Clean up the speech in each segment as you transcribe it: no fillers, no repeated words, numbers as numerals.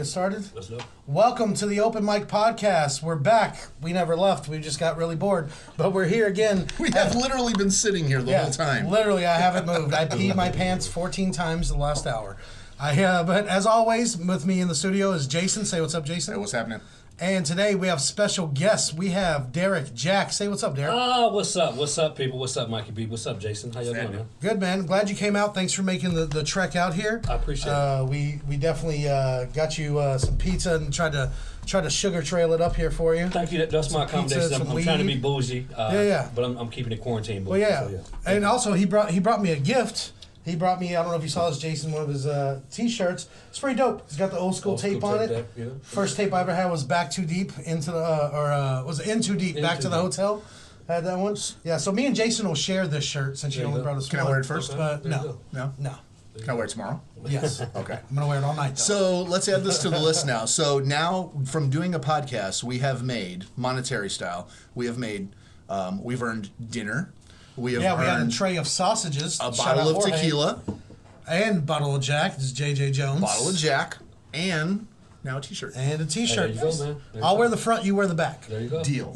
get started? Let's go. Welcome to the Open Mic Podcast. We're back. We never left. We just got really bored. But we're here again. We have literally been sitting here the whole time. Literally, I haven't moved. I peed my pants 14 times the last hour. But as always, with me in the studio is Jason. Say what's up, Jason. Hey, what's happening? And today we have special guests. We have Derek Jack. Say what's up, Derek. What's up? What's up, people? What's up, Mikey B? What's up, Jason? How y'all doing, man? Good, man. Glad you came out. Thanks for making the trek out here. I appreciate it. We definitely got you some pizza and tried to sugar trail it up here for you. Thank you. That's my accommodation. I'm trying to be bougie. Yeah. But I'm keeping it quarantine bougie. Well, yeah. So, yeah. And also he brought me a gift. He brought me, I don't know if you saw this, Jason, one of his T-shirts. It's pretty dope. He's got the old school tape on it. Yeah. First tape I ever had was Back Too Deep into the, was it In Too Deep, Back to the Hotel. Had that one. Yeah, so me and Jason will share this shirt since you only brought us one. Can I wear it first? Okay. No. No? Can I wear it tomorrow? Yes. Okay. I'm going to wear it all night, though. So let's add this to the list now. So now, from doing a podcast, we have made, monetary style, we've earned dinner. We had a tray of sausages. A bottle of tequila. And a bottle of Jack. This is J.J. Jones. Bottle of Jack. And now a T-shirt. And a T-shirt. There you go, man. I'll wear the front, you wear the back. There you go. Deal.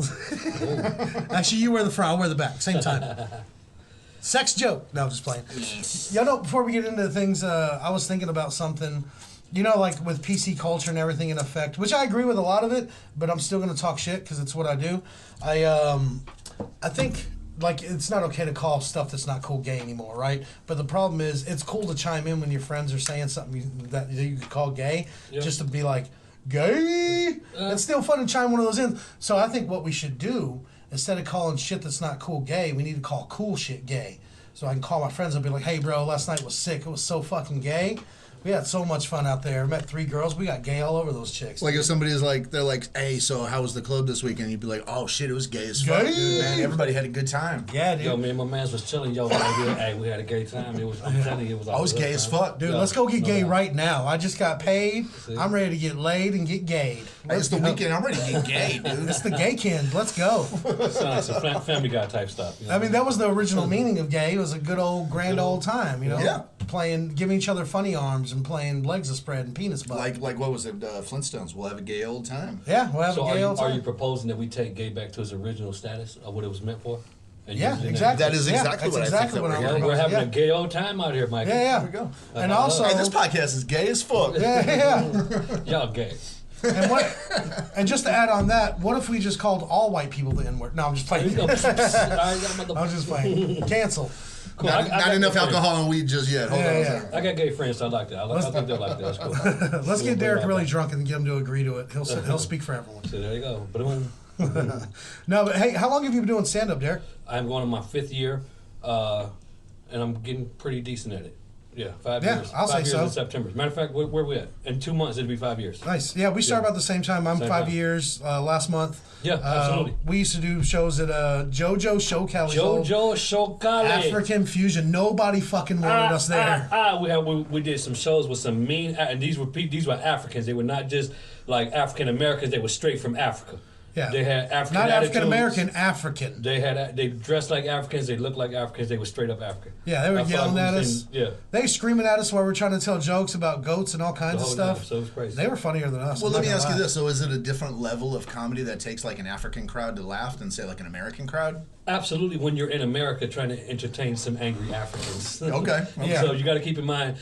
Actually, you wear the front, I'll wear the back. Same time. Sex joke. No, I'm just playing. Y'all know, before we get into things, I was thinking about something. You know, like with PC culture and everything in effect, which I agree with a lot of it, but I'm still going to talk shit because it's what I do. I think... Like, it's not okay to call stuff that's not cool gay anymore, right? But the problem is, it's cool to chime in when your friends are saying something that you could call gay, just to be like, gay? It's still fun to chime one of those in. So I think what we should do, instead of calling shit that's not cool gay, we need to call cool shit gay. So I can call my friends and be like, hey, bro, last night was sick. It was so fucking gay. We had so much fun out there. Met 3 girls. We got gay all over those chicks. Like if somebody's like, they're like, hey, so how was the club this weekend? You'd be like, oh shit, it was gay as fuck, dude, man. Everybody had a good time. Yeah, dude. Yo, me and my man was chilling. Yo, hey, we had a great time. I'm telling you, it was. I was gay as fuck, dude. Let's go get gay right now. I just got paid. I'm ready to get laid and get gayed. It's the weekend. I'm ready to get gay, dude. It's the gaykind. Let's go. It's a Family Guy type stuff. You know? I mean, that was the original meaning of gay. It was a good old grand old time, you know? Yeah. Giving each other funny arms and playing legs a spread and penis butt. Like what was it? Flintstones. We'll have a gay old time. Yeah, we'll have a gay old time. Are you proposing that we take gay back to its original status of what it was meant for? Yeah, exactly. That is exactly what I think. We're having a gay old time out here, Mike. Yeah. There we go. And also, hey, this podcast is gay as fuck. Yeah. Y'all gay. And just to add on that, what if we just called all white people the N-word? No, I'm just playing. I'm just playing. Cancel. Cool. Not enough alcohol and weed just yet. Hold on. I got gay friends, so I like that. I think they like that. That's cool. Let's get Derek really drunk and get him to agree to it. He'll speak for everyone. So there you go. No, but hey, how long have you been doing stand-up, Derek? I'm going on my 5th year, and I'm getting pretty decent at it. Yeah, 5 years. I'll say 5 years so. in September. Matter of fact, where we at? In 2 months, it'll be 5 years. Nice. Yeah, we started about the same time. I'm 5 years. Last month. Yeah, absolutely. We used to do shows at JoJo Shokali. JoJo Shokali. African Fusion. Nobody fucking wanted us there. We did some shows with some mean, and these were Africans. They were not just like African Americans. They were straight from Africa. Yeah. They had African Not attitudes. African American, African. They dressed like Africans. They looked like Africans. They were straight up African. Yeah, they were yelling at us. Yeah. They were screaming at us while we were trying to tell jokes about goats and all kinds of stuff. Time, so it was crazy. They were funnier than us. Well, let me ask you this. So is it a different level of comedy that takes like an African crowd to laugh than say like an American crowd? Absolutely, when you're in America trying to entertain some angry Africans. Okay. Yeah. So you got to keep in mind,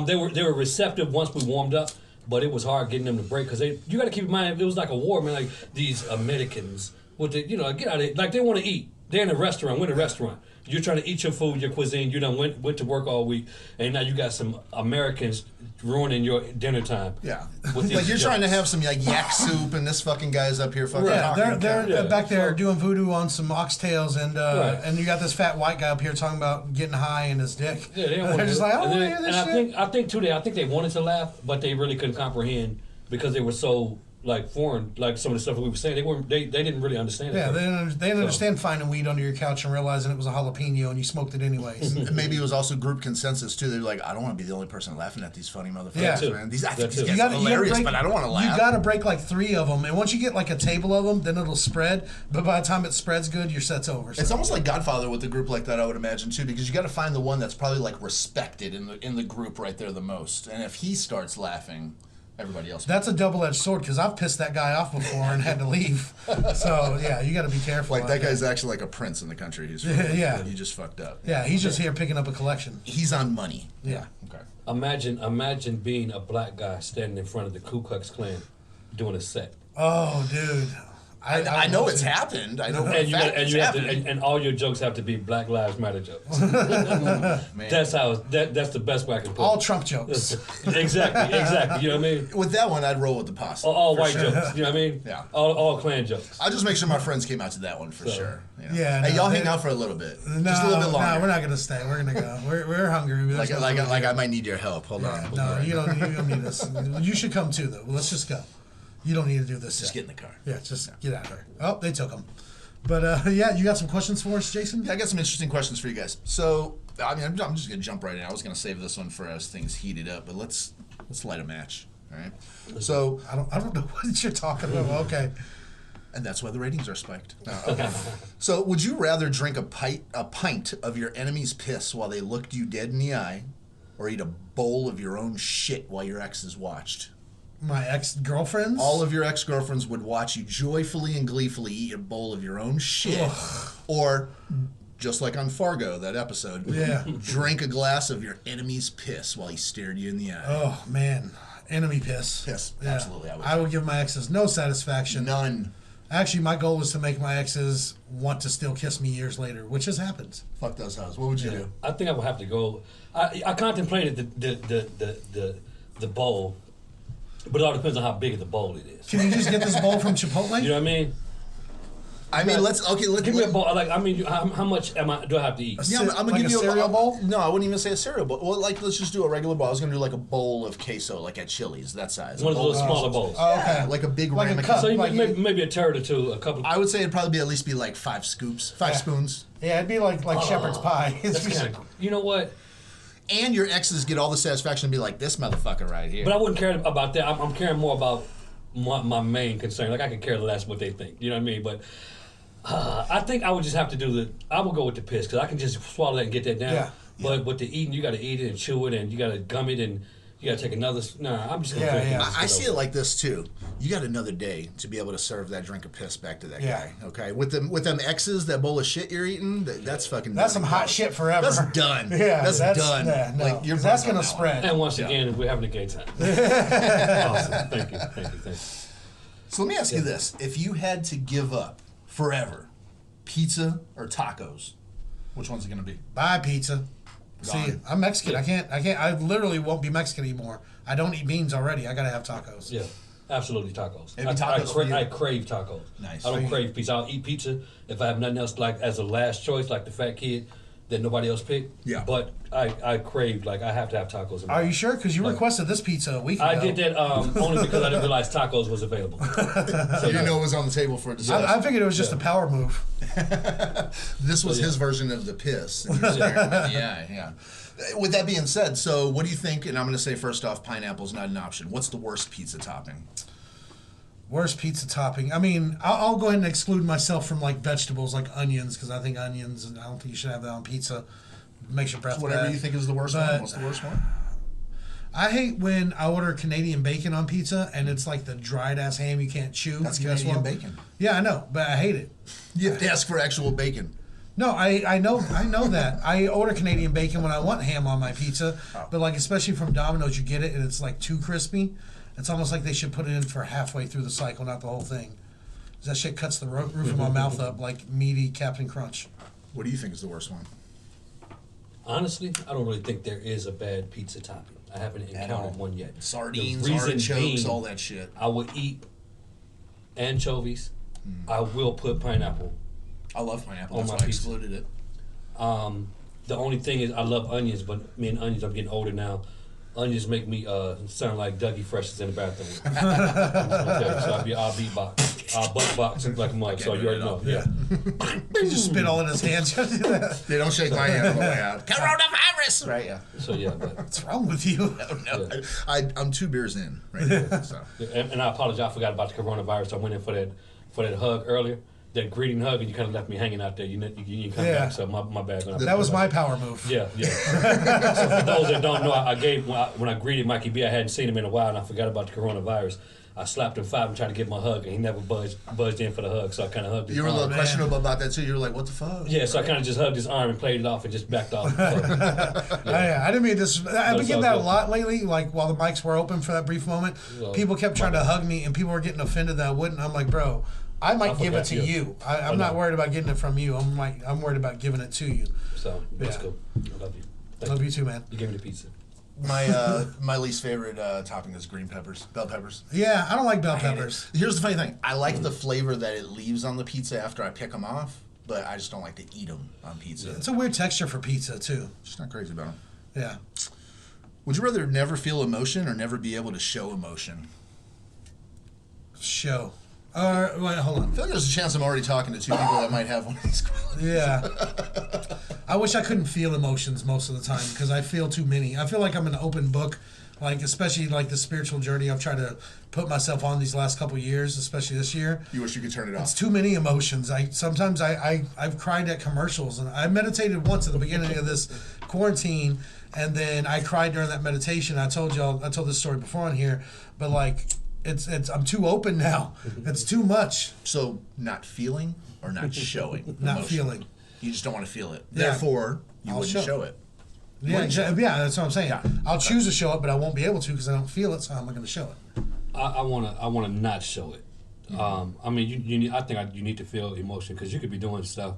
they were receptive once we warmed up, but it was hard getting them to break because you got to keep in mind it was like a war, man. Like these Americans, get out of it. Like they want to eat. They're in a restaurant. We're in a restaurant. You're trying to eat your food, your cuisine. You done went to work all week, and now you got some Americans ruining your dinner time. Yeah. Like you're trying to have some like yak soup, and this fucking guy's up here fucking talking. They're back there doing voodoo on some oxtails, and you got this fat white guy up here talking about getting high in his dick. Yeah, they're just like, I don't want to hear this shit. I think too, I think they wanted to laugh, but they really couldn't comprehend because they were so like foreign, like some of the stuff that we were saying. They didn't really understand it. Yeah, they didn't understand finding weed under your couch and realizing it was a jalapeno and you smoked it anyways. Maybe it was also group consensus too. They're like, I don't want to be the only person laughing at these funny motherfuckers, man. I think these guys are hilarious, but I don't want to laugh. You got to break like 3 of them, and once you get like a table of them, then it'll spread. But by the time it spreads good, your set's over. So. It's almost like Godfather with a group like that, I would imagine too, because you got to find the one that's probably like respected in the group right there the most. And if he starts laughing, everybody else. That's a double-edged sword because I've pissed that guy off before and had to leave. So yeah, you got to be careful. Like out that there. guy's actually like a prince in the country. He's from, Yeah. He just fucked up. Yeah, he's just here picking up a collection. He's on money. Yeah. Okay. Imagine being a black guy standing in front of the Ku Klux Klan doing a set. Oh, dude. I know it's happened. I know for a And you, fact and, it's you have to, happening. and all your jokes have to be Black Lives Matter jokes. Man. That's that's the best way I can put all it. Trump jokes. exactly. You know what I mean? With that one, I'd roll with the pasta. All for white sure. jokes. You know what I mean? Yeah. All Klan jokes. I'll just make sure my friends came out to that one for sure. You know? Yeah, Hey, no, y'all they- hang out for a little bit. No, Just a little bit longer. No, we're not gonna stay. We're gonna go. We're hungry. There's no food Like here. I might need your help. Hold on. No, you don't need us. You should come too, though. Let's just go. You don't need to do this. Just yet. get in the car. Yeah, just get out of there. Oh, they took him. But yeah, you got some questions for us, Jason? Yeah, I got some interesting questions for you guys. So, I mean, I'm just gonna jump right in. I was gonna save this one for as things heated up, but let's light a match. All right. So, I don't know what you're talking about. Okay. and that's why the ratings are spiked. Okay. So, would you rather drink a pint of your enemy's piss while they looked you dead in the eye, or eat a bowl of your own shit while your exes watched? My ex-girlfriends? All of your ex-girlfriends would watch you joyfully and gleefully eat a bowl of your own shit. Or, just like on Fargo, that episode, Yeah. drink a glass of your enemy's piss while he stared you in the eye. Oh, man. Enemy piss. Piss. Yeah. Absolutely, I would give my exes no satisfaction. None. Actually, my goal was to make my exes want to still kiss me years later, which has happened. Fuck those hoes. What would you do? I think I would have to go. I contemplated the bowl, but it all depends on how big of the bowl it is. Can you just get this bowl from Chipotle? You know what I mean? I mean, let's Give me a bowl. Like, I mean, how much do I have to eat? Yeah, I'm gonna Like give a you cereal bowl? No, I wouldn't even say a cereal bowl. Well, like let's just do a regular bowl. I was gonna do like a bowl of queso, like at Chili's, that size. One of A bowl those smaller bowls. Oh, Yeah, okay. like a big Like a ramekin. cup. So you like- maybe a turd or two, a couple. I would say it'd probably be at least be like 5 scoops, 5 spoons. Yeah, it'd be like shepherd's pie. It's That's just- kinda, you know what? And your exes get all the satisfaction and be like, this motherfucker right here. But I wouldn't care about that. I'm caring more about my main concern. Like I could care less what they think. You know what I mean? But I think I would just have to do I would go with the piss because I can just swallow that and get that down. Yeah. But with the eating, you got to eat it and chew it, and you got to gum it, and you got to take another. Nah, I'm just gonna Yeah, drink it. yeah. and just I get see over it like this too. You got another day to be able to serve that drink of piss back to that Yeah. guy. Okay, with them exes, that bowl of shit you're eating, that's fucking. That's some done. hot shit forever. That's done. Yeah, that's done. Yeah, no, Like you're 'cause that's burnt on gonna that one. spread. And once Yeah. again, we're having a gay time. Awesome. Thank you. So let me ask you this: if you had to give up forever, pizza or tacos, which one's it gonna be? Buy pizza. See, Gone. I'm Mexican. I can't. I literally won't be Mexican anymore. I don't eat beans already. I gotta have tacos. Yeah, absolutely tacos. Maybe tacos for you. I crave tacos. Nice. I don't crave pizza. I'll eat pizza if I have nothing else, like as a last choice, like the fat kid that nobody else picked. Yeah. But I crave, like I have to have tacos. In my Are you life. sure? Because you requested this pizza a week ago. I did that only because I didn't realize tacos was available. So you didn't know it was on the table for a discussion. I figured it was just a power move. This was So, yeah. his version of the piss. And you're staring him in the eye, yeah. With that being said, so what do you think? And I'm going to say first off, pineapple's not an option. What's the worst pizza topping? Worst pizza topping. I mean, I'll go ahead and exclude myself from like vegetables, like onions, because I think onions. I don't think you should have that on pizza. Makes your breath. Whatever bad. you think is the worst But- one. What's the worst one? I hate when I order Canadian bacon on pizza and it's like the dried ass ham you can't chew. That's You guys Canadian want- bacon. Yeah, I know, but I hate it. You have to ask for actual bacon. No, I know that. I order Canadian bacon when I want ham on my pizza, but like especially from Domino's, you get it and it's like too crispy. It's almost like they should put it in for halfway through the cycle, not the whole thing. 'Cause that shit cuts the roof of my mouth up like meaty Captain Crunch. What do you think is the worst one? Honestly, I don't really think there is a bad pizza topping. I haven't At all. encountered one yet. Sardines, The reason artichokes, being, all that shit. I would eat anchovies. I will put pineapple. I love pineapple. On That's my why I pizza. excluded it. The only thing is, I love onions, but me and onions, I'm getting older now. Onions make me sound like Dougie Fresh is in the bathroom. I'm just gonna tell you. So I'll beatbox. I'll buttbox like a mug. So you already know. Yeah. He just spit all in his hands. What's They don't shake my hand on the way out. Coronavirus! Right, yeah. So yeah, but, wrong with you? No, I'm 2 beers in right now. So. and I apologize. I forgot about the coronavirus. I went in for that hug earlier. that greeting hug, and you kind of left me hanging out there. You didn't come Yeah. back, so my bad. That was my power move. Yeah, yeah. So for those that don't know, I gave when I greeted Mikey B, I hadn't seen him in a while, and I forgot about the coronavirus. I slapped him 5 and tried to get my hug, and he never buzzed in for the hug, so I kind of hugged his You were a little arm. questionable about that too. You were like, "What the fuck?" Yeah, so I kind of just hugged his arm and played it off and just backed off. Yeah, I didn't mean this. I've been it's getting all that a good. lot lately. Like while the mics were open for that brief moment, Well, people kept trying to hug me, and people were getting offended that I wouldn't. I'm like, bro, I might give it forgot to you. you. I'm not know. worried about getting it from you. I'm worried about giving it to you. So that's Yeah. cool. I love you. Thank Love you too, man. You gave me the pizza. My least favorite topping is green peppers, bell peppers. Yeah, I don't like bell I hate it. peppers. Here's the funny thing: I like the flavor that it leaves on the pizza after I pick them off, but I just don't like to eat them on pizza. It's a weird texture for pizza too. Just not crazy about them. Yeah. Would you rather never feel emotion or never be able to show emotion? Show. Wait, hold on. I feel like there's a chance I'm already talking to two people that might have one of these qualities. Yeah. I wish I couldn't feel emotions most of the time because I feel too many. I feel like I'm an open book, like especially like the spiritual journey I've tried to put myself on these last couple years, especially this year. You wish you could turn it It's off. too many emotions. I've cried at commercials, and I meditated once at the beginning of this quarantine, and then I cried during that meditation. I told this story before on here, but like it's I'm too open now. It's too much. So not feeling or not showing. Not emotion. feeling. You just don't want to feel it. Yeah. Therefore, you I'll wouldn't show show it. Yeah, yeah, that's what I'm saying. Yeah. I'll choose to show it, but I won't be able to because I don't feel it. So how am I going to show it? I wanna not show it. I mean, you need. I think you need to feel emotion because you could be doing stuff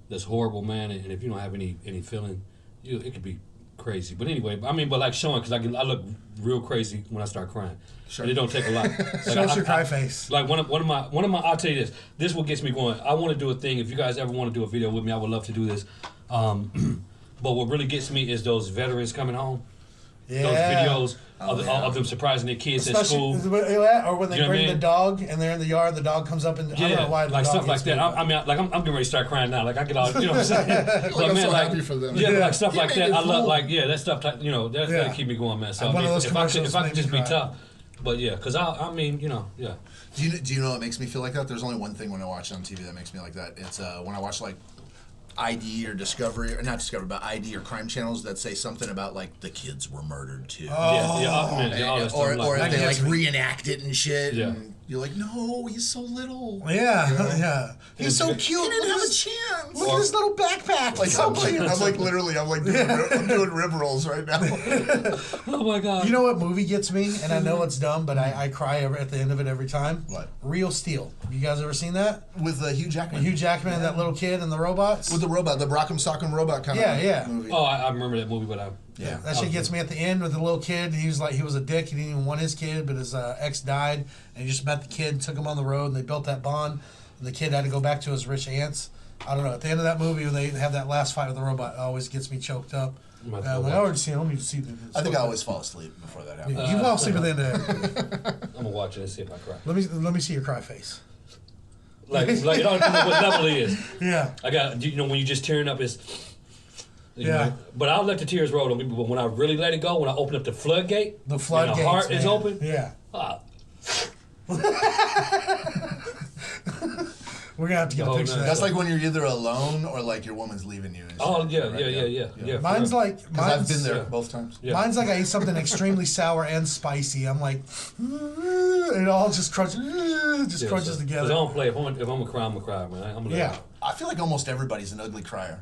that's horrible, man, and if you don't have any feeling, it could be crazy. But anyway, I mean, but like showing because I look real crazy when I start crying. Sure. And it don't take a lot. Like, Show us your cry face. Like one of my. I'll tell you this. This is what gets me going. I want to do a thing. If you guys ever want to do a video with me, I would love to do this. But what really gets me is those veterans coming home. Yeah. Those videos of them surprising their kids at school. Or when they You know what I bring the mean? dog and they're in the yard, the dog comes up and I don't know why the like dog stuff like hits that. me, I mean, like I'm getting ready to start crying now. Like I get all, you know what I'm saying? But I'm so happy for them. Yeah, Yeah. but like stuff You like made that. it I love cool. like that stuff. You know, Yeah. that'll keep me going, man. So One of those if I commercials could made me just be cry. tough, but yeah, because I mean, you know, yeah. Do you know what makes me feel like that? There's only one thing when I watch on TV that makes me like that. It's when I watch like ID or Discovery, or not Discovery, but ID or crime channels that say something about like the kids were murdered too. All that stuff. Or I'm if like, they gets like me. reenact it and shit. Yeah. And you're like, no, he's so little. Yeah, yeah. He's so He cute. He didn't Look have at a his- chance. Look at his little backpack. Like, so I'm like, cute. I'm like literally, I'm like doing, I'm doing rib rolls right now. oh my god. You know what movie gets me? And I know it's dumb, but I cry at the end of it every time. What? Real Steel. You guys ever seen that? With Hugh Jackman. Hugh Jackman and that little kid and the robots? With the robot, the Rock'em Sock'em robot kind Yeah, of yeah. movie. Oh, I remember that movie, but Yeah. That shit gets me at the end with the little kid. He was a dick. He didn't even want his kid, but his ex died, and he just met the kid, took him on the road, and they built that bond. And the kid had to go back to his rich aunts. I don't know. At the end of that movie, when they have that last fight with the robot, it always gets me choked up. Might as I'm well like, I watch already seen it. Let me see the. I think I always fall asleep before that happens. You fall asleep at the end of it. I'm gonna watch it and see if I cry. Let me see your cry face. Like it all depends on what level it is. Yeah. I got when you just tearing up is. Yeah. But I'll let the tears roll on me. But when I really let it go, when I open up the floodgate, The floodgates. and the heart is man. open. Yeah. Ah, We're gonna have to get a Oh, picture no. of That's that. like when you're either alone or like your woman's leaving you. And shit, oh yeah, right? yeah. Mine's like Because I've mine's, been there yeah. both times. Yeah. mine's like I ate something extremely sour and spicy. I'm like, it all just crunches, crunches Because I together. don't play. If I'm gonna cry, I'm gonna cry, man. I'm gonna. Yeah. I feel like almost everybody's an ugly crier.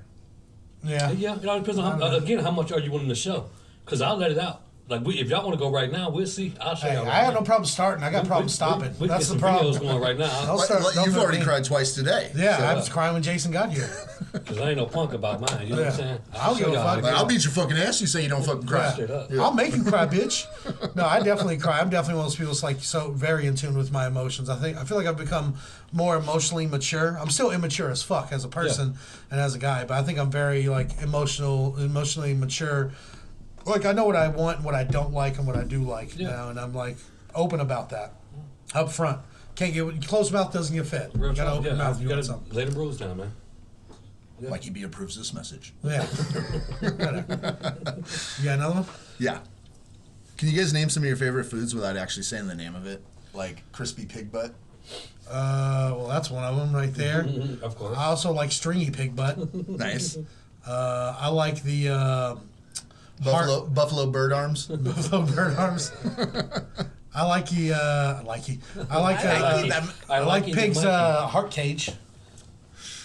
Yeah. Yeah. It all depends on how much are you willing to show? Because I'll let it out. Like if y'all want to go right now, we'll see. I'll show Hey, y'all. I Right have now. no problem starting. I got problems stopping. We That's get the some problem. videos going right now. I'll start. Like, don't you've do already me. cried twice today. Yeah, So, I was crying when Jason got here. Because I ain't no punk about mine. You know what I'm saying? I'll give show a y'all how fuck. to Like, get I'll it. beat your fucking ass. You say you don't fucking cry. Straight up. I'll make you cry, bitch. No, I definitely cry. I'm definitely one of those people that's like so very in tune with my emotions. I feel like I've become more emotionally mature. I'm still immature as fuck as a person and as a guy, but I think I'm very like emotionally mature. Like I know what I want, what I don't like, and what I do like now, and I'm like open about that up front. Can't get closed mouth doesn't get fed. Real You gotta talk, open mouth. You You want gotta something. lay the rules down, man. Mikey B approves this message. Yeah. Whatever. You got another one? Yeah. Can you guys name some of your favorite foods without actually saying the name of it? Like crispy pig butt. Well, that's one of them right there. Of course. I also like stringy pig butt. Nice. I like the Buffalo bird arms. buffalo bird arms. I like pig's heart cage.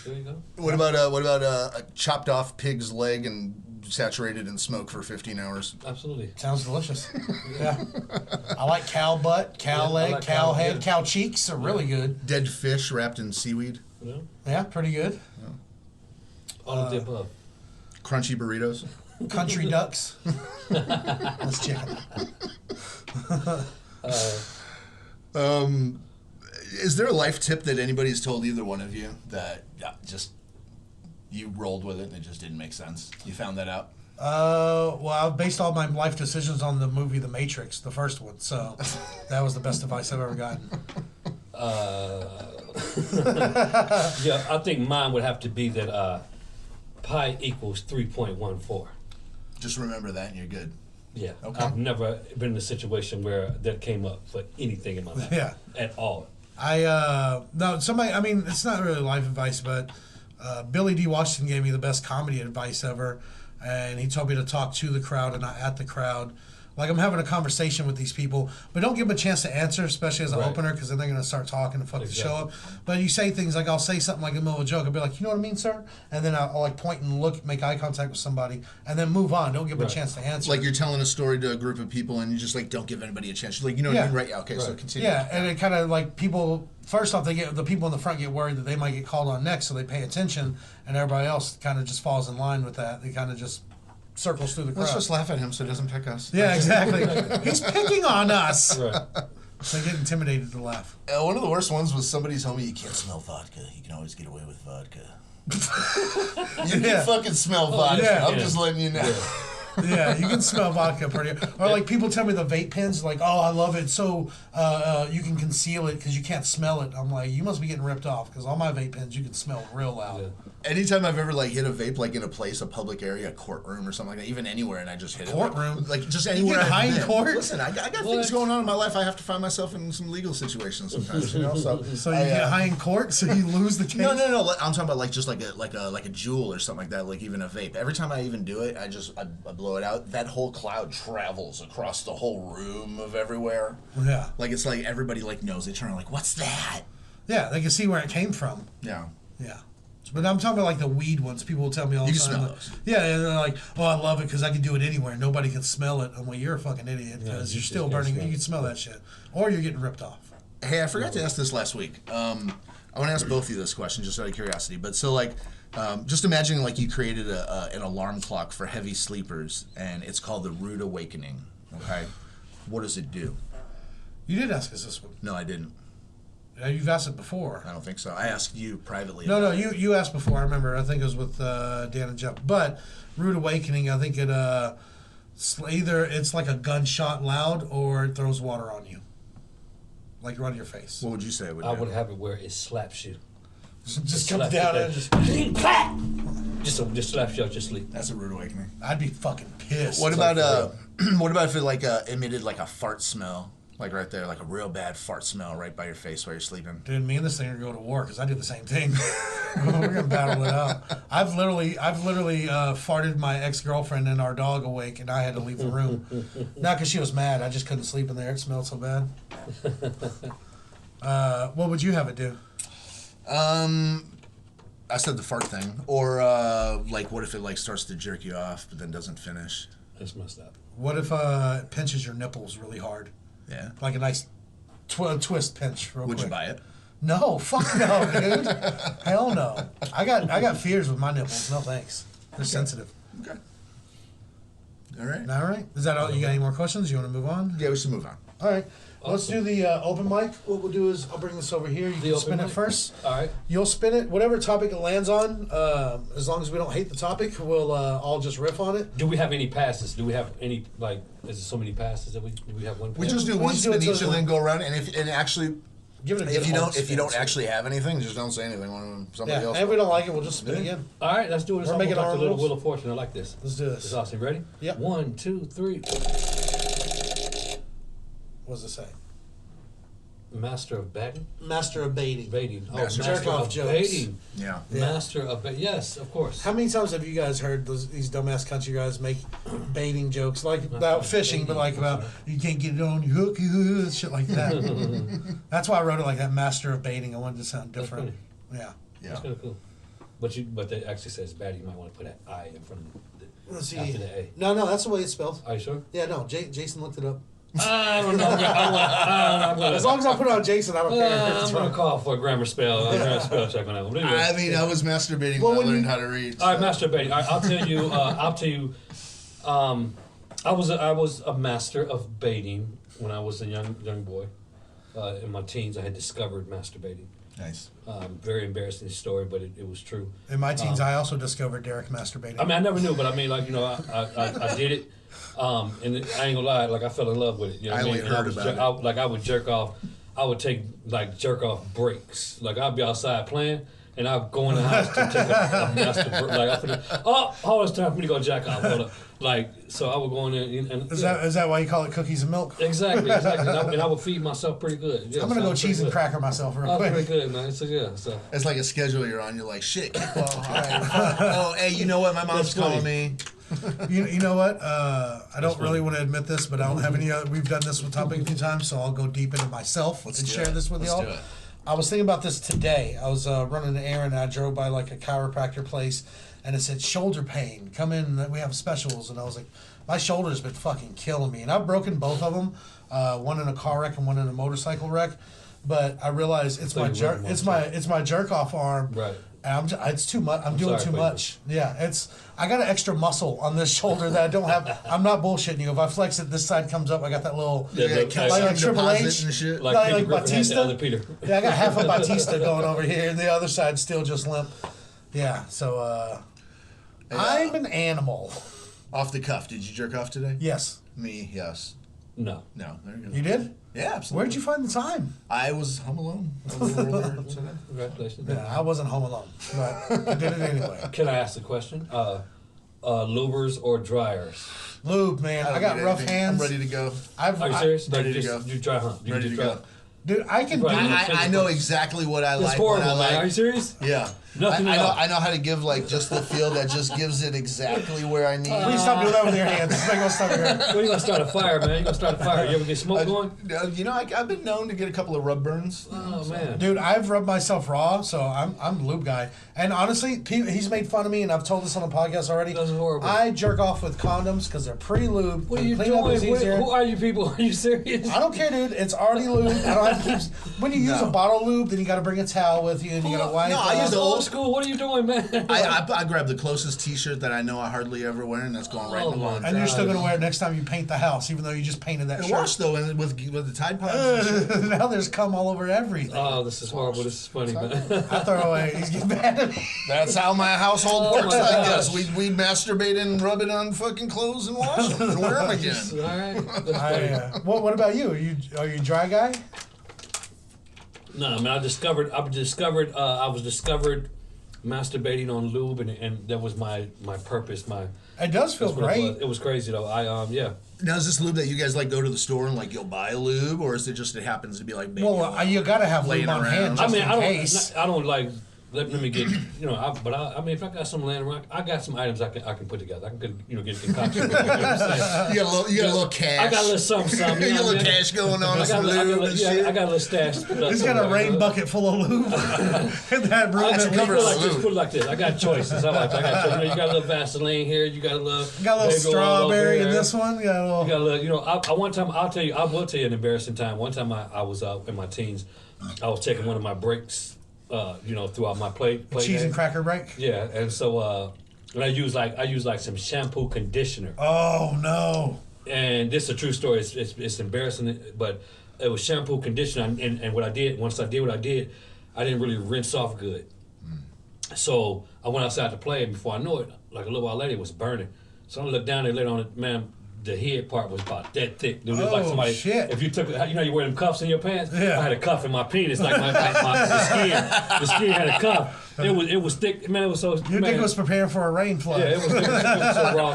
There you go. What about a chopped off pig's leg and saturated in smoke for 15 hours? Absolutely. Sounds delicious. Yeah. I like cow butt, cow Yeah, I leg, like cow cow, head, yeah. cow cheeks are really good. Dead fish wrapped in seaweed. Yeah. Yeah, pretty good. All of the above. Crunchy burritos. Country ducks. That's chicken. Is there a life tip that anybody's told either one of you that just you rolled with it and it just didn't make sense? You found that out? Well, I've based all my life decisions on the movie The Matrix, the first one. So that was the best advice I've ever gotten. Yeah, I think mine would have to be that pi equals 3.14. Just remember that and you're good. Yeah. Okay. I've never been in a situation where that came up for anything in my life. Yeah. At all. No, somebody, I mean, it's not really life advice, but Billy D. Washington gave me the best comedy advice ever. And he told me to talk to the crowd and not at the crowd. Like, I'm having a conversation with these people, but don't give them a chance to answer, especially as an Right. opener, because then they're going to start talking and fuck the show up. Exactly. But you say things like, I'll say something like in the middle of a joke. I'll be like, you know what I mean, sir? And then I'll like point and look, make eye contact with somebody, and then move on. Don't give them Right. a chance to answer. Like you're telling a story to a group of people and you just like don't give anybody a chance. You're like, you know what Yeah. I mean? Right, yeah, okay, so Right. continue. Yeah, and it kind of like people. First off, the people in the front get worried that they might get called on next, so they pay attention, and everybody else kind of just falls in line with that. They kind of just circles through the crowd. Let's just laugh at him so he doesn't pick us. Yeah, exactly. He's picking on us. Right. So they get intimidated to laugh. One of the worst ones was somebody told me you can't smell vodka. You can always get away with vodka. You Yeah. can fucking smell vodka. yeah. I'm just letting you know. Yeah, you can smell vodka pretty. Or like people tell me the vape pens, like, oh, I love it. So you can conceal it because you can't smell it. I'm like, you must be getting ripped off because all my vape pens you can smell real loud. Yeah. Anytime I've ever like hit a vape like in a place, a public area, a courtroom or something like that, even anywhere, and I just hit Courtroom? it. Like just You anywhere. get I've high in been. court? Listen, I got things going on in my life. I have to find myself in some legal situations sometimes. You know, so So you get high in court, so you lose the case. No. I'm talking about like just like a jewel or something like that. Like even a vape. Every time I even do it, I blow it out. That whole cloud travels across the whole room of everywhere. Yeah, Like it's like everybody like knows. They turn like, what's that? yeah, they can see where it came from. Yeah. Yeah. But I'm talking about like the weed ones. People will tell me all the You can time. smell like, those. yeah, and they're like, "Oh, I love it because I can do it anywhere. Nobody can smell it." I'm like, "You're a fucking idiot because you you're just still can't burning. smell You it. can smell that shit, or you're getting ripped off." Hey, I forgot to ask this last week. I want to ask both of you this question just out of curiosity. But so like, just imagining like you created an alarm clock for heavy sleepers, and it's called the Rude Awakening. Okay, what does it do? You did ask us this one. No, I didn't. You've asked it before. I don't think so. I asked you privately. No, about it. you asked before. I remember. I think it was with Dan and Jeff. But Rude Awakening, I think it either it's like a gunshot loud or it throws water on you, like right on your face. What would you say it would I do? would have it where it slaps you. Just comes slaps down you and just. just slaps you out your sleep. That's a Rude Awakening. I'd be fucking pissed. What like about what about if it like emitted like a fart smell, like right there, like a real bad fart smell right by your face while you're sleeping? Dude, me and this thing are going to war because I do the same thing. We're gonna battle it out. I've literally farted my ex-girlfriend and our dog awake, and I had to leave the room. Not because she was mad. I just couldn't sleep in there. It smelled so bad. What would you have it do? I said the fart thing, or like what if it like starts to jerk you off but then doesn't finish? That's messed up. What if it pinches your nipples really hard, Yeah. like a nice twist pinch, real Would quick? you buy it? No, fuck no, dude. Hell no. I got fears with my nipples. No thanks. They're sensitive. Okay. All right. All right. Is that all? You got any more questions? You want to move on? Yeah, we should move on. All right. Let's do the open mic. What we'll do is I'll bring this over here. You can open spin it mic? first. All right. You'll spin it. Whatever topic it lands on, as long as we don't hate the topic, we'll all just riff on it. Do we have any passes? Do we have any, like, is there so many passes that do we have one pass? We just do We one just do it spin each till- and then go around. And actually, Give it a good if you hard don't spin, so- actually have anything, just don't say anything. Somebody Yeah, else. and if we don't like it, we'll just spin again. All right, let's do it. It's We're almost making like our the little rules. Wheel of Fortune. I like this. Let's do It's this. awesome. Ready? Yep. 1, 2, 3. What does it say? Master of baiting. Master of baiting. Baiting. Oh, Master jerk of off jokes. baiting. Yeah. Master of baiting. Yes, of course. How many times have you guys heard these dumbass country guys make baiting jokes like about fishing, but like about you can't get it on your hook, shit like that. That's why I wrote it like that. Master of baiting. I wanted to sound different. Yeah. Yeah. That's kind of cool. But they actually says bad. You might want to put an I in front of Let's see. after the A. No, that's the way it's spelled. Are you sure? Yeah, no. Jason looked it up. I don't know. As long as I put it on Jason, I don't care. I'm gonna call for a grammar spell. Grammar spell check on that one. But anyway. I mean, I was masturbating Well, when I when learned you- how to read. All right, masturbating. I'll tell you. I'll tell you. I was a master of baiting when I was a young boy. In my teens, I had discovered masturbating. Nice. Very embarrassing story, but it was true. In my teens, I also discovered Derek masturbating. I mean, I never knew, but I mean, like, you know, I did it, and I ain't gonna lie, like, I fell in love with it. You know I what I only mean? And heard was about it. like, I would jerk off. I would take like jerk off breaks. Like, I'd be outside playing, and I'd go in the house to take a master break. Like, it's time for me to go jack off. Hold up. Like, so I would go in there and Is that why you call it cookies and milk? exactly. And I would feed myself pretty good. Yeah, I'm gonna so go I was cheese pretty and good. cracker myself real I was pretty quick. good, man. So yeah, so. It's like a schedule you're on. You're like, shit, kickball. All right. Oh, hey, you know what? My mom's That's funny. calling me. You know what? I don't really want to admit this, but I don't have any other. We've done this with topic a few times, so I'll go deep into myself and do share it. this with Let's y'all. do it. I was thinking about this today. I was running an errand and I drove by like a chiropractor place and it said shoulder pain. Come in, we have specials. And I was like, my shoulder's been fucking killing me. And I've broken both of them, one in a car wreck and one in a motorcycle wreck. But I realized it's So my you jerk. wouldn't It's my jerk off arm. Right. And it's too much. I'm doing sorry, too Clayton. much. Yeah, I got an extra muscle on this shoulder that I don't have. I'm not bullshitting you. If I flex it, this side comes up. I got that little. Yeah, Yeah, the- calcium like Triple H. deposit and shit. Like, Like Peter Griffin had the Batista? other Peter. Yeah, I got half a Batista going over here, and the other side still just limp. Yeah, so I'm an animal. Off the cuff, did you jerk off today? Yes, Me, yes. No. No, there you go. you did. Yeah, absolutely. Where'd you find the time? I was home alone a little earlier today. Congratulations. Yeah, I wasn't home alone, but I did it anyway. Can I ask a question? Lubers or dryers? Lube, man, I don't got need rough anything. hands. I'm ready to go. Are you serious? Ready to Just- go. You dry hunt. You Ready just to dry. go. Dude, I can do. Right. I know exactly what I It's like. horrible, what I man. like. Are you serious? Yeah. Nothing I at know. all. I know how to give like just the feel that just gives it exactly where I need. Please stop doing that with your hands. It's not gonna stop your hand. Well, you gonna start a fire, man. You gonna start a fire. You ever get smoke going? You know, I've been known to get a couple of rub burns. Oh man. Dude, I've rubbed myself raw, so I'm a lube guy. And honestly, he's made fun of me, and I've told this on the podcast already. That's horrible. I jerk off with condoms because they're pre-lubed. What are and you cleanup is doing? easier. Who are you people? Are you serious? I don't care, dude. It's already lubed. I don't have to keep. When you use a bottle lube, then you got to bring a towel with you, and you got to wipe. No, it I off. use That's the old old school. What are you doing, man? I grab the closest T-shirt that I know I hardly ever wear, and that's going right in the Oh, my laundry. And you're still God. gonna wear it next time you paint the house, even though you just painted that And shirt. wash though, and with the Tide Pods. And shit. Now there's cum all over everything. Oh, this is horrible. This is funny, man. I throw away. He's getting mad at me. That's how my household Oh, works. my I gosh. guess we masturbate and rub it on fucking clothes and wash them and wear them again. All right. That's funny. What about you? Are you a dry guy? No, I mean, I was discovered masturbating on lube, and that was my purpose. It does feel That's what great. It was crazy though. Yeah. Now is this lube that you guys like go to the store and like you'll buy a lube, or is it just it happens to be like baby Well, oil? you gotta have Laying lube on around. hand I just mean, in case. I don't like. Let me get, I mean, if I got some laying around, I got some items I can put together. I can, get a concoction. You know what I'm saying? You got a little cash. I got a little something. You You got know a what I little mean? cash going on I with got, some lube and shit. I got a little stash. He's got a rain bucket full of lube in that room. I that put we- it like this. Put it like this. I got choices. I got choices. You got a little Vaseline here. You got a little. Got a little baby oil over strawberry in there. this one. Got a little. You got a little. I one time. I will tell you an embarrassing time. One time I was in my teens. I was taking one of my breaks. Throughout my play cheese day. and cracker break. Yeah, and so and I use like some shampoo conditioner. Oh no! And this is a true story. It's embarrassing, but it was shampoo conditioner. And what I did once I did what I did, I didn't really rinse off good. So I went outside to play, and before I knew it, like a little while later, it was burning. So I looked down there later on it, man. The head part was about that thick. Dude, it was like Oh, somebody. shit. If you took, you wear them cuffs in your pants. Yeah. I had a cuff in my penis, like the skin had a cuff. It was thick. Man, it was so. Your dick was preparing for a rain flood. Yeah, it was so raw.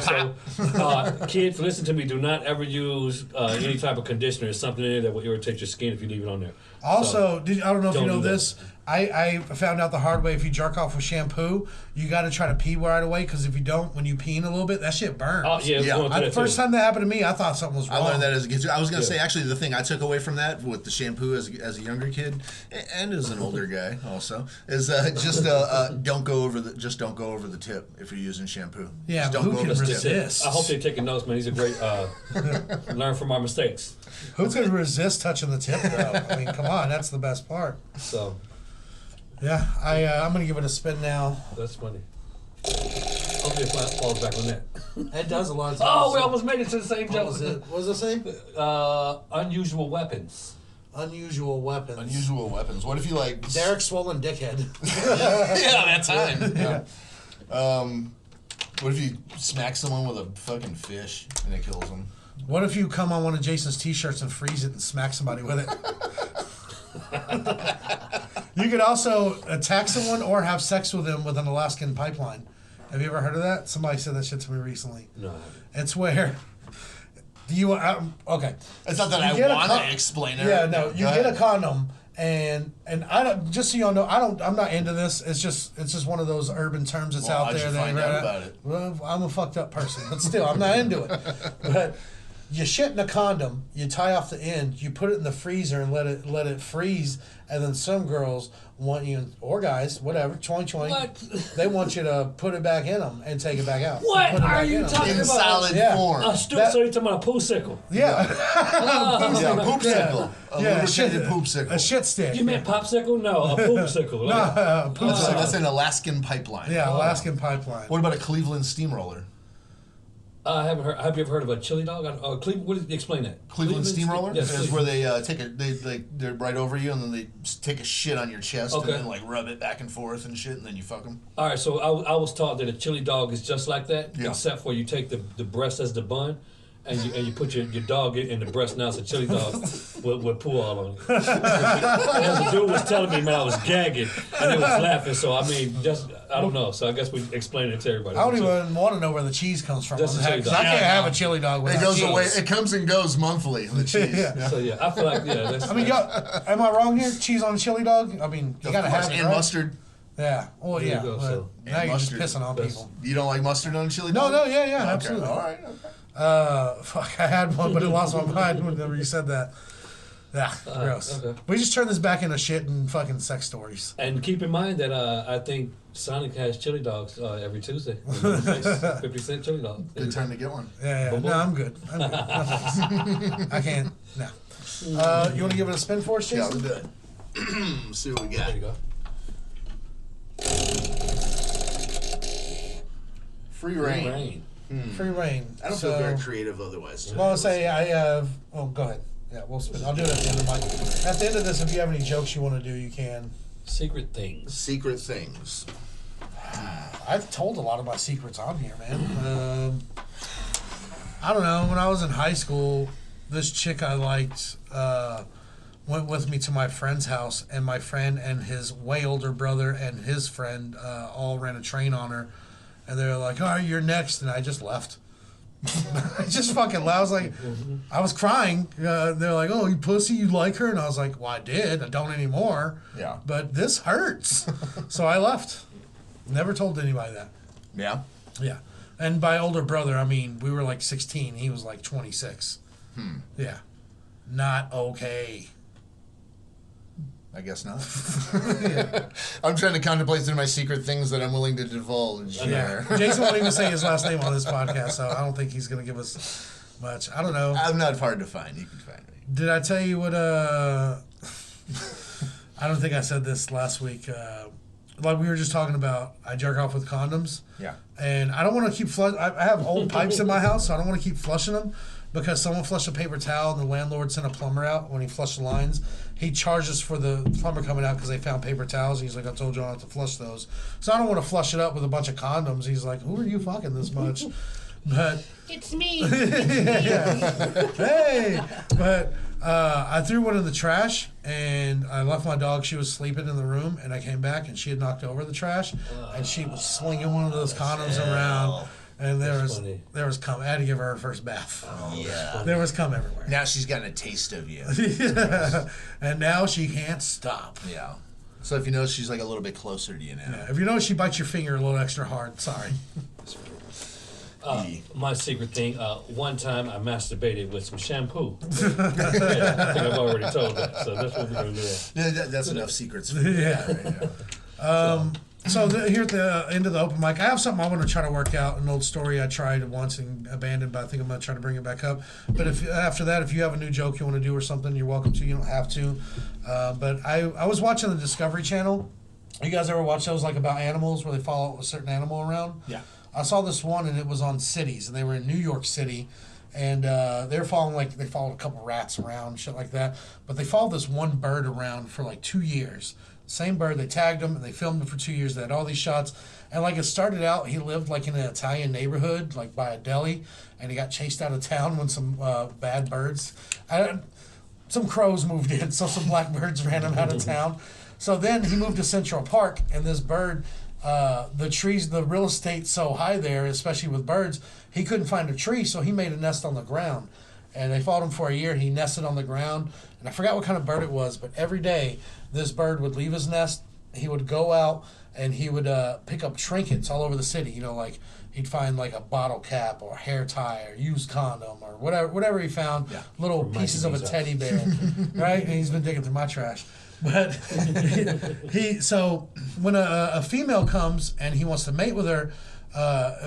So, kids, listen to me. Do not ever use any type of conditioner. There's something in there that will irritate your skin if you leave it on there. Also, I don't know if you don't know do that. this. I found out the hard way. If you jerk off with shampoo, you got to try to pee right away because if you don't, when you pee in a little bit, that shit burns. Oh yeah, Yeah. going through that First too. time that happened to me, I thought something was I wrong. learned that as a kid. I was going to Yeah. say, actually, the thing I took away from that with the shampoo as a younger kid and as an older guy also is don't go over the tip if you're using shampoo. Yeah, Just but don't who go can over the tip. resist? I hope they're taking notes, man. These are great. Learn from our mistakes. Who could resist touching the tip though? I mean, come on, that's the best part. So Yeah, I'm gonna give it a spin now. that's funny. Hopefully it falls back on that. It does a lot of times. Oh, we almost made it to the same What joke. was it? What was it say? Unusual weapons. Unusual weapons. Unusual weapons. What if you like? Derek Swollen Dickhead. Yeah, that time. Yeah. What if you smack someone with a fucking fish and it kills them? What if you come on one of Jason's t-shirts and freeze it and smack somebody with it? You could also attack someone or have sex with them with an Alaskan pipeline. Have you ever heard of that? Somebody said that shit to me recently. No. It's where okay. It's not that You I get a want con- to explain it. Yeah, no, you Go get a ahead. condom and I don't, just so y'all know, I'm not into this. It's just one of those urban terms that's Well, out how'd there. you that find ain't out right. about it? Well, I'm a fucked up person, but still, I'm not into it. But you shit in a condom, you tie off the end, you put it in the freezer and let it freeze, and then some girls want you, or guys, whatever, 2020, What? they want you to put it back in them and take it back out. What Put it are back you in 'em. talking In about? solid Yeah. form. So That- you're talking about a poosicle. Yeah. Yeah, poopsicle. A lubricated A poopsicle. shit stick. You meant popsicle? No, a poopsicle. That's an Alaskan pipeline. Yeah, Alaskan pipeline. What about a Cleveland steamroller? I haven't heard. Have you ever heard of a chili dog? Cleveland. What is, explain that. Cleveland steamroller Yes, is where they they're right over you and then they take a shit on your chest Okay. and then like rub it back and forth and shit and then you fuck them. All right, so I was taught that a chili dog is just like that, Yeah. except for you take the breast as the bun, and you put your dog in the breast. Now it's a chili dog with poo all on it. As the dude was telling me, man, I was gagging and they was laughing. So I mean, just I don't know. So I guess we explained it to everybody. I don't even want to know where the cheese comes from. Just on a that, chili 'cause dog. I can't Yeah, have no. a chili dog It without goes cheese. away. It comes and goes monthly. The cheese. Yeah. So yeah, I feel like that's. I mean, am I wrong here? Cheese on a chili dog? I mean, you Of gotta course, have it, and right? mustard. Yeah. Well, There you yeah. go, but so- now And you're mustard. just pissing on That's- people. You don't like mustard on a chili No, dog? no, yeah, Okay, absolutely. all right. Okay. Fuck, I had one, but it lost my mind whenever you said that. Yeah, gross. okay. We just turned this back into shit and fucking sex stories. And keep in mind that I think Sonic has chili dogs every Tuesday. 50-cent chili dog. Good time to get one. Yeah, yeah. Boom, boom. No, I'm good. I'm good. No, thanks. I can't. No. You want to give it a spin for us, Yeah, Jason? let's do it. See what we got. There you go. Free reign. Free reign. I don't feel very creative otherwise. Well, I'll say I have. Oh, go ahead. Yeah, we'll spin. I'll do it at the end of my. At the end of this, if you have any jokes you want to do, you can. Secret things. Secret things. I've told a lot of my secrets on here, man. I don't know. When I was in high school, this chick I liked went with me to my friend's house, and my friend and his way older brother and his friend all ran a train on her, and they were like, "All right, you're next," and I just left. I just fucking left. I was like, I was crying. They're like, "Oh, you pussy, you like her?" And I was like, "Well, I did. I don't anymore." Yeah. But this hurts, so I left. Never told anybody that. Yeah. Yeah. And by older brother, I mean, we were like 16. He was like 26. Yeah. Not okay. I guess not. I'm trying to contemplate through my secret things that I'm willing to divulge. Yeah. Jason won't even say his last name on this podcast, so I don't think he's going to give us much. I don't know. I'm not hard to find. You can find me. Did I tell you what, I don't think I said this last week. Like we were just talking about, I jerk off with condoms. Yeah. And I don't want to keep flush. I have old pipes in my house, so I don't want to keep flushing them because someone flushed a paper towel and the landlord sent a plumber out when he flushed the lines. He charges for the plumber coming out because they found paper towels. He's like, I told you I don't have to flush those. So I don't want to flush it up with a bunch of condoms. He's like, who are you fucking this much? But It's me. hey, but I threw one in the trash and I left my dog. She was sleeping in the room, and I came back and she had knocked over the trash, and she was slinging one of those condoms around. And there was cum. I had to give her first bath. Yeah. There was cum everywhere. Now she's gotten a taste of you. And now she can't stop. Yeah. So if you notice, she's like a little bit closer to you now. Yeah, if you notice she bites your finger a little extra hard, sorry. My secret thing, one time I masturbated with some shampoo. I think I've already told that, so that's what we're going to do. Yeah, that's enough secrets for you. Yeah. Right now. So here at the end of the open mic, I have something I want to try to work out. An old story I tried once and abandoned, but I think I'm going to try to bring it back up. But if after that, if you have a new joke you want to do or something, you're welcome to. You don't have to. But I was watching the Discovery Channel. You guys ever watch those like about animals where they follow a certain animal around? Yeah. I saw this one and it was on cities, and they were in New York City. And they were following, they followed a couple rats around, shit like that. But they followed this one bird around for like 2 years. Same bird, they tagged him and they filmed him for 2 years. They had all these shots. And like it started out, he lived like in an Italian neighborhood, like by a deli. And he got chased out of town when some bad birds, some crows moved in. So some blackbirds ran him out of town. So then he moved to Central Park, and this bird, the trees, the real estate's so high there, especially with birds, he couldn't find a tree, so he made a nest on the ground. And they followed him for a year. He nested on the ground, and I forgot what kind of bird it was, but every day this bird would leave his nest. He would go out and he would pick up trinkets all over the city. You know, like he'd find like a bottle cap or a hair tie or used condom or whatever he found. Yeah. Little From pieces of a Mikey D's teddy bear, right? And he's been digging through my trash. But so when a female comes and he wants to mate with her,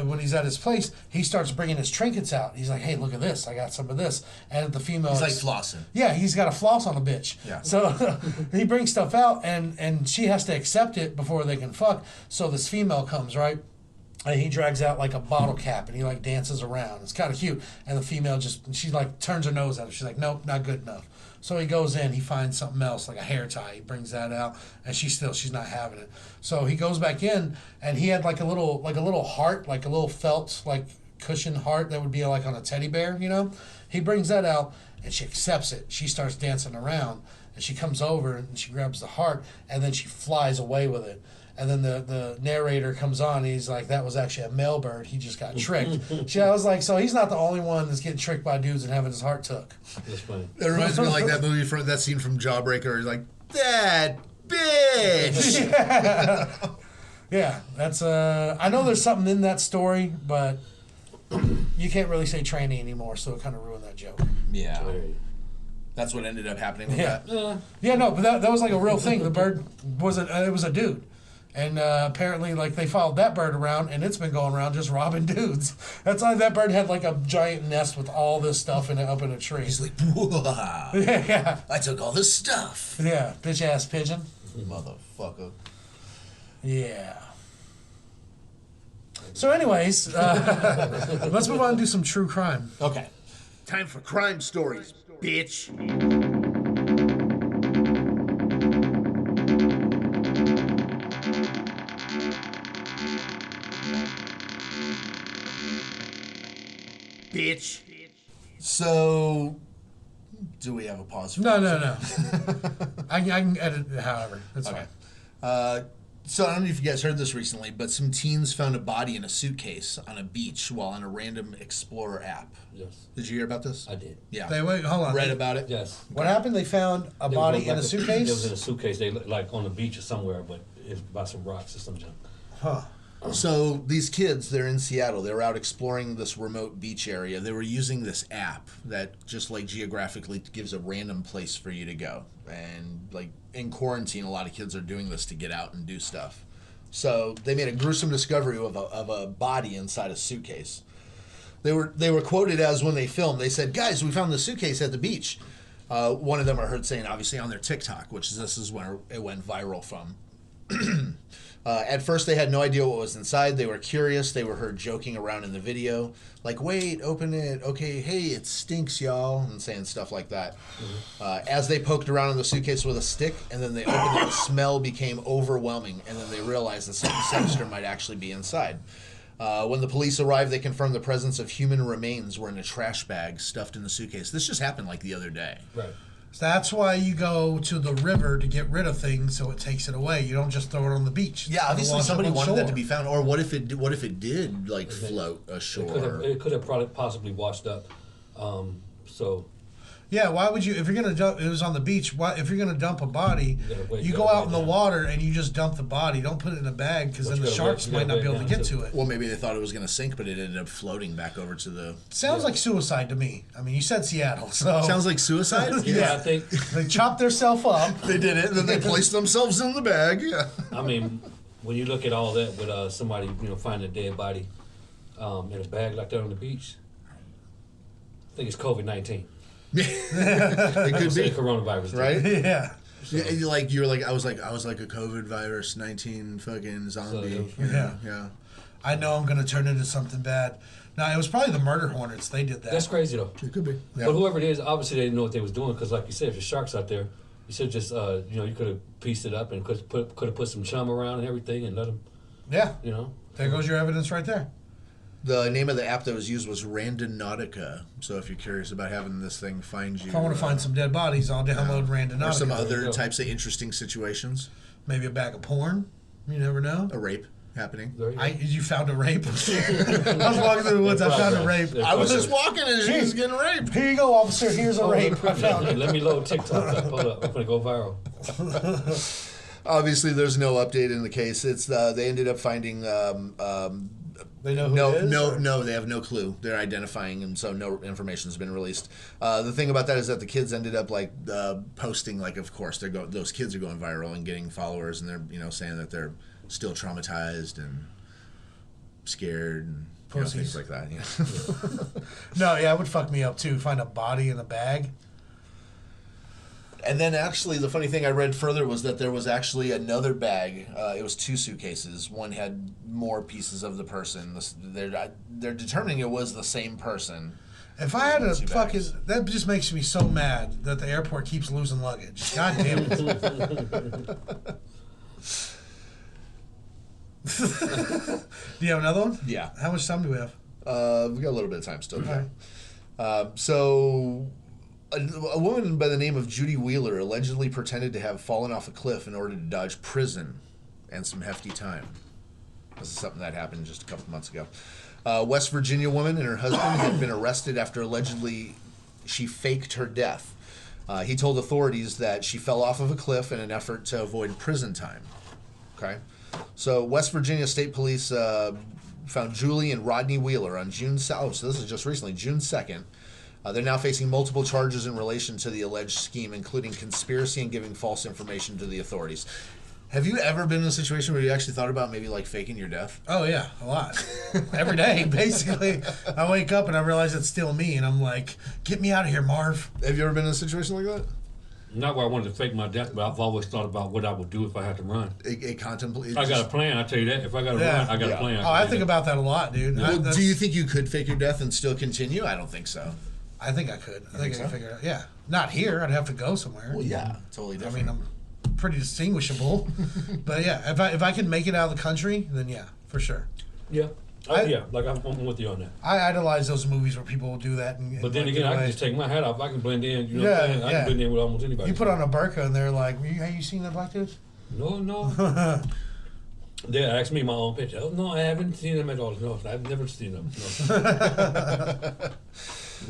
when he's at his place, he starts bringing his trinkets out. He's like, "Hey, look at this! I got some of this." And the female, He's like flossing. yeah, he's got a floss on a bitch. Yeah. So he brings stuff out, and she has to accept it before they can fuck. So this female comes, right? And he drags out like a bottle cap, and he like dances around. It's kind of cute. And the female she like turns her nose at him. She's like, "Nope, not good enough." So he goes in, he finds something else, like a hair tie. He brings that out, and she's not having it. So he goes back in, and he had like a little heart, like a little felt, like cushion heart that would be like on a teddy bear, you know? He brings that out, and she accepts it. She starts dancing around, and she comes over, and she grabs the heart, and then she flies away with it. And then the narrator comes on, and he's like, that was actually a male bird. He just got tricked. I was like, so he's not the only one that's getting tricked by dudes and having his heart took. That's funny. That reminds me of like that movie from that scene from Jawbreaker. He's like, that bitch. Yeah, that's I know there's something in that story, but you can't really say tranny anymore, so it kind of ruined that joke. Yeah. There you That's what ended up happening with Yeah. that. Yeah, no, but that was like a real thing. The bird it was a dude. And apparently, like, they followed that bird around, and it's been going around just robbing dudes. That's why that bird had, like, a giant nest with all this stuff in it up in a tree. He's like, wow. Yeah, I took all this stuff. yeah, bitch-ass pigeon. Motherfucker. Yeah. So anyways, let's move on and do some true crime. Okay. Time for crime stories, bitch. Bitch. So, do we have a pause for No. I can edit it however. That's Okay. fine. So I don't know if you guys heard this recently, but some teens found a body in a suitcase on a beach while on a random Explorer app. Yes, Did you hear about this? I did. Yeah. Wait, hold on. Read about it? Yes. What happened? They found a They body was in a It was in suitcase? a suitcase. They looked like on the beach or somewhere, but it's by some rocks or some junk. Huh. So these kids, they're in Seattle. They were out exploring this remote beach area. They were using this app that just like geographically gives a random place for you to go. And like in quarantine, a lot of kids are doing this to get out and do stuff. So they made a gruesome discovery of a body inside a suitcase. They were quoted as when they filmed. They said, "Guys, we found the suitcase at the beach." One of them I heard saying, obviously on their TikTok, which this is where it went viral from. At first, they had no idea what was inside. They were curious. They were heard joking around in the video, like, "Wait, open it. Okay, hey, it stinks, y'all," and saying stuff like that. As they poked around in the suitcase with a stick, and then they opened it, the smell became overwhelming, and then they realized that something sinister might actually be inside. When the police arrived, they confirmed the presence of human remains were in a trash bag stuffed in the suitcase. This just happened like the other day. Right. That's why you go to the river to get rid of things, so it takes it away. You don't just throw it on the beach. Yeah, obviously Wash up somebody on wanted that shore. to be found. Or what if it did like float ashore? It could have probably possibly washed up. So Yeah, why would you? If you're gonna dump, it was on the beach. Why, if you're gonna dump a body, you go out in the water and you just dump the body. Don't put it in a bag because then the sharks might not be able to get to it. Well, maybe they thought it was going to sink, but it ended up floating back over to the. Sounds like suicide to me. I mean, you said Seattle, so Sounds like suicide. yeah, I think. they chopped themselves up. They did it, and then they placed themselves in the bag. Yeah. I mean, when you look at all that with somebody, finding a dead body in a bag like that on the beach, I think it's COVID-19. It could be coronavirus, right. Yeah. Yeah, you're like I was like a COVID virus 19 fucking zombie. Yeah. I know I'm gonna turn into something bad. Now it was probably the murder hornets. They did that. That's crazy though. It could be. Yeah. But whoever it is, obviously they didn't know what they was doing because, like you said, if there's sharks out there, you should just you could have pieced it up and could have put some chum around and everything and let them. Yeah. There goes your evidence right there. The name of the app that was used was Randonautica. So if you're curious about having this thing find you, If I want to find some dead bodies, I'll download Randonautica. or some other types of interesting situations, Maybe a bag of porn. You never know. a rape happening. You found a rape. I was walking through the woods. I found a rape. I was just walking and she was getting raped. Here you go, officer. Here's a rape. I found it. Let me load TikTok up. Hold up, I'm gonna go viral. Obviously, there's no update in the case. It's they ended up finding. They know who it is? No, they have no clue. They're identifying, and so no information has been released. The thing about that is that the kids ended up posting, of course, those kids are going viral and getting followers, and they're saying that they're still traumatized and scared and things like that. Yeah. No, yeah, it would fuck me up too. Find a body in a bag. And then actually, the funny thing I read further was that there was actually another bag. It was 2 suitcases. One had more pieces of the person. They're determining it was the same person. If I had a fucking... That just makes me so mad that the airport keeps losing luggage. God damn it. Do you have another one? Yeah. How much time do we have? We got a little bit of time still. Okay. So... A woman by the name of Judy Wheeler allegedly pretended to have fallen off a cliff in order to dodge prison and some hefty time. This is something that happened just a couple months ago. West Virginia woman and her husband had been arrested after allegedly she faked her death. He told authorities that she fell off of a cliff in an effort to avoid prison time. Okay? So West Virginia State Police found Julie and Rodney Wheeler on June 2nd. Oh, so this is just recently, June 2nd. They're now facing multiple charges in relation to the alleged scheme, including conspiracy and giving false information to the authorities. Have you ever been in a situation where you actually thought about maybe faking your death? Oh, yeah, a lot. Every day, basically. I wake up and I realize it's still me, and I'm like, get me out of here, Marv. Have you ever been in a situation like that? Not where I wanted to fake my death, but I've always thought about what I would do if I had to run. A contemplate. I got a plan, I tell you that. If I got to run, I got a plan. Oh, I think about that a lot, dude. Well, do you think you could fake your death and still continue? I don't think so. I think I could. I think I could figure it out. Yeah. Not here. I'd have to go somewhere. Well, yeah, totally different. I mean, I'm pretty distinguishable. But yeah, if I can make it out of the country, then yeah, for sure. Yeah. I'm with you on that. I idolize those movies where people will do that. But then again, I can just take my hat off. I can blend in. You know what I'm saying? I can blend in with almost anybody. You put on a burqa and they're like, have you seen that black dude? No. They asked me my own picture. Oh, no, I haven't seen them at all. No, I've never seen them. No.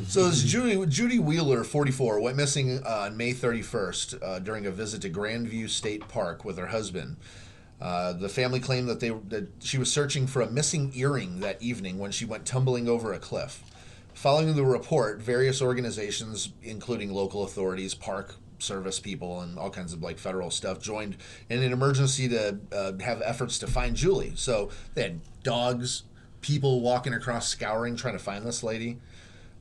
So this Judy Wheeler, 44, went missing on May 31st during a visit to Grandview State Park with her husband. The family claimed that she was searching for a missing earring that evening when she went tumbling over a cliff. Following the report, various organizations, including local authorities, park service people, and all kinds of federal stuff, joined in an emergency to have efforts to find Julie. So they had dogs, people walking across, scouring, trying to find this lady.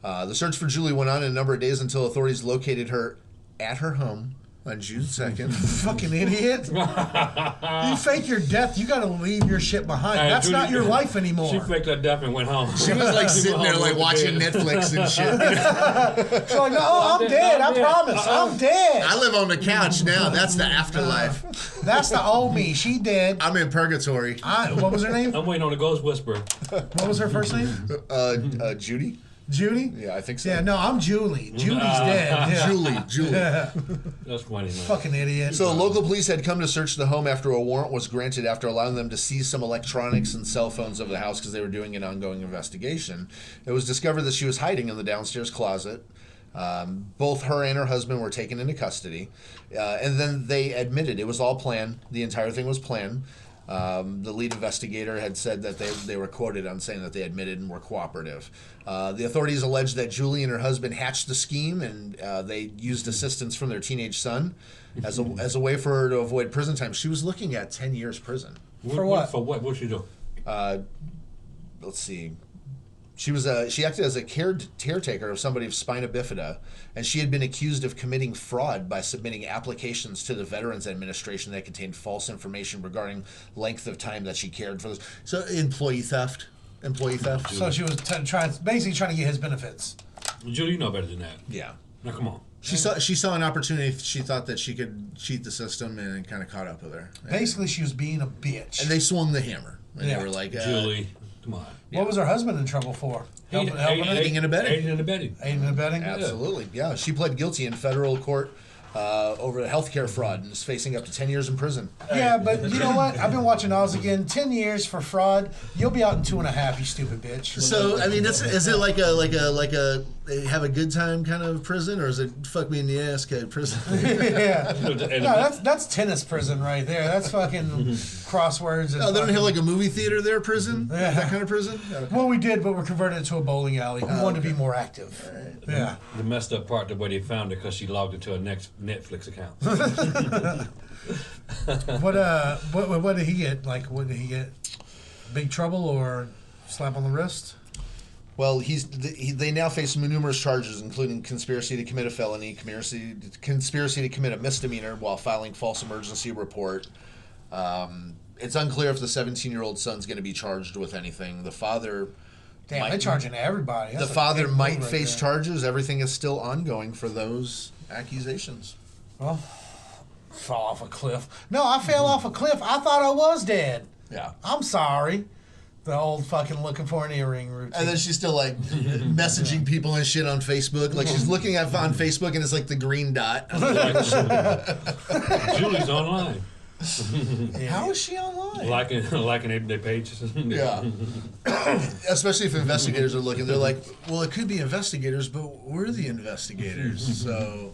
The search for Julie went on in a number of days until authorities located her at her home on June 2nd. Fucking idiot. You fake your death, you gotta leave your shit behind. Hey, That's Judy- not your life anymore. She faked her death and went home. She was like sitting there like watching Netflix and shit. She's like, no, I'm dead. I promise. I'm dead. I live on the couch now. That's the afterlife. That's the old me. She dead. I'm in purgatory. What was her name? I'm waiting on the ghost whisperer. What was her first name? Judy? Judy? Yeah, I think so. Yeah, no, I'm Julie. Julie's dead. Yeah. Julie. That's funny, man. Fucking idiot. So local police had come to search the home after a warrant was granted after allowing them to seize some electronics and cell phones of the house because they were doing an ongoing investigation. It was discovered that she was hiding in the downstairs closet. Both her and her husband were taken into custody. And then they admitted it was all planned. The entire thing was planned. The lead investigator had said that they were quoted on saying that they admitted and were cooperative. The authorities alleged that Julie and her husband hatched the scheme, and they used assistance from their teenage son as a way for her to avoid prison time. She was looking at 10 years prison. For what? For what? What'd she do? Let's see. She acted as a caretaker of somebody with spina bifida, and she had been accused of committing fraud by submitting applications to the Veterans Administration that contained false information regarding length of time that she cared for this. So employee theft. So she was basically trying to get his benefits. Julie, you know better than that. Yeah. Now, come on. She saw an opportunity. She thought that she could cheat the system, and it kind of caught up with her. Basically, she was being a bitch. And they swung the hammer. And Yeah. they were like, Julie, come on. What was her husband in trouble for? Helping her? Aiding and abetting. Aiding and abetting. Aiding and abetting? Absolutely. Yeah. She pled guilty in federal court over healthcare fraud and is facing up to 10 years in prison. Yeah, but you know what? I've been watching Oz again. 10 years for fraud. You'll be out in 2.5, you stupid bitch. So I mean, is it like a have a good time kind of prison, or is it fuck me in the ass kind of prison? Yeah. No, that's tennis prison right there. That's fucking crosswords. And Oh, they don't fucking- have like a movie theater there, prison? Yeah. That kind of prison? Okay. Well, we did, but we're converting it to a bowling alley. We wanted to be more active. Yeah. The messed up part, the way they found her, because she logged into her next Netflix account. What did he get? Like, what did he get? Big trouble or slap on the wrist? Well, they now face numerous charges, including conspiracy to commit a felony, conspiracy to commit a misdemeanor while filing false emergency report. It's unclear if the 17-year-old son's going to be charged with anything. The father... Damn, they're charging everybody. The That's a father big might move right face there. charges. Everything is still ongoing for those accusations. Well, fall off a cliff. No, I fell off a cliff. I thought I was dead. Yeah. I'm sorry. The old fucking looking for an earring routine. And then she's still like messaging people and shit on Facebook. Like she's looking at on Facebook and it's like the green dot. Julie's online. How is she online? Liking their pages. Yeah. Especially if investigators are looking. They're like, well, it could be investigators, but we're the investigators. So.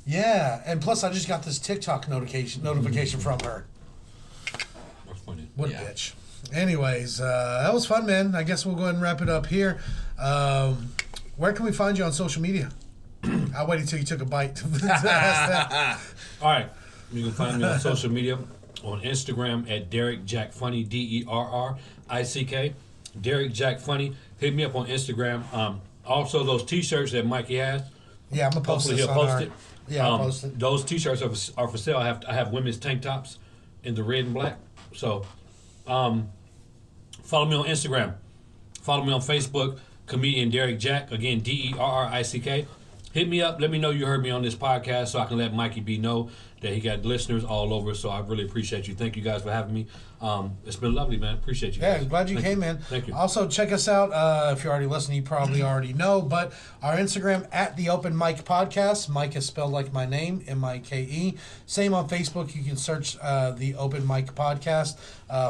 Yeah, and plus I just got this TikTok notification from her. That's funny. What Yeah. a bitch. Anyways, that was fun, man. I guess we'll go ahead and wrap it up here. Where can we find you on social media? I waited until you took a bite to ask that. All right. You can find me on social media on Instagram at Derek Jack Funny, DERRICK. Derek Jack Funny. Hit me up on Instagram. Also, those T-shirts that Mikey has. Yeah, I'm gonna post Hopefully this he'll on post our- it. Yeah, I'll post it. Those T-shirts are for sale. I have women's tank tops in the red and black. So, follow me on Instagram. Follow me on Facebook, comedian Derek Jack. Again, DERRICK. Hit me up. Let me know you heard me on this podcast so I can let Mikey B know that he got listeners all over. So I really appreciate you. Thank you guys for having me. It's been lovely, man. Appreciate you Yeah, guys. glad you Thank came, man. Thank you. Also, check us out. If you're already listening, you probably already know. But our Instagram at the Open Mic Podcast. Mike is spelled like my name, M-I-K-E. Same on Facebook. You can search the Open Mic Podcast.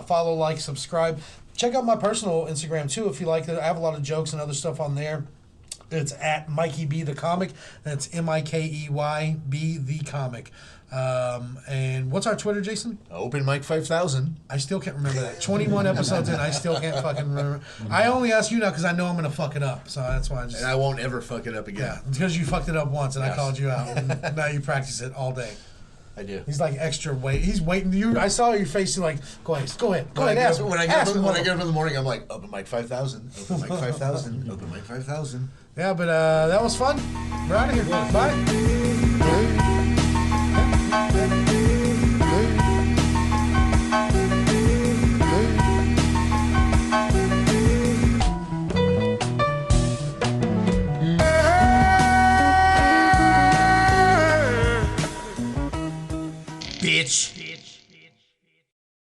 Follow, like, subscribe. Check out my personal Instagram too if you like it. I have a lot of jokes and other stuff on there. It's at Mikey B the Comic. That's MIKEY B the Comic. And what's our Twitter, Jason? Open Mic 5000. I still can't remember that. 21 episodes in, I still can't fucking remember. I only ask you now because I know I'm going to fuck it up. So that's why I just... And I won't ever fuck it up again. Yeah, it's because you fucked it up once and I Yes. called you out. And now you practice it all day. I do. He's like extra weight. He's waiting. I saw your face. You're like, go ahead, ask him. When I Ask get him. up in the morning, I'm like, Open Mic 5000, Open Mic 5000, Open Mic 5000. Yeah, but that was fun. We're out of here. Bye. bitch.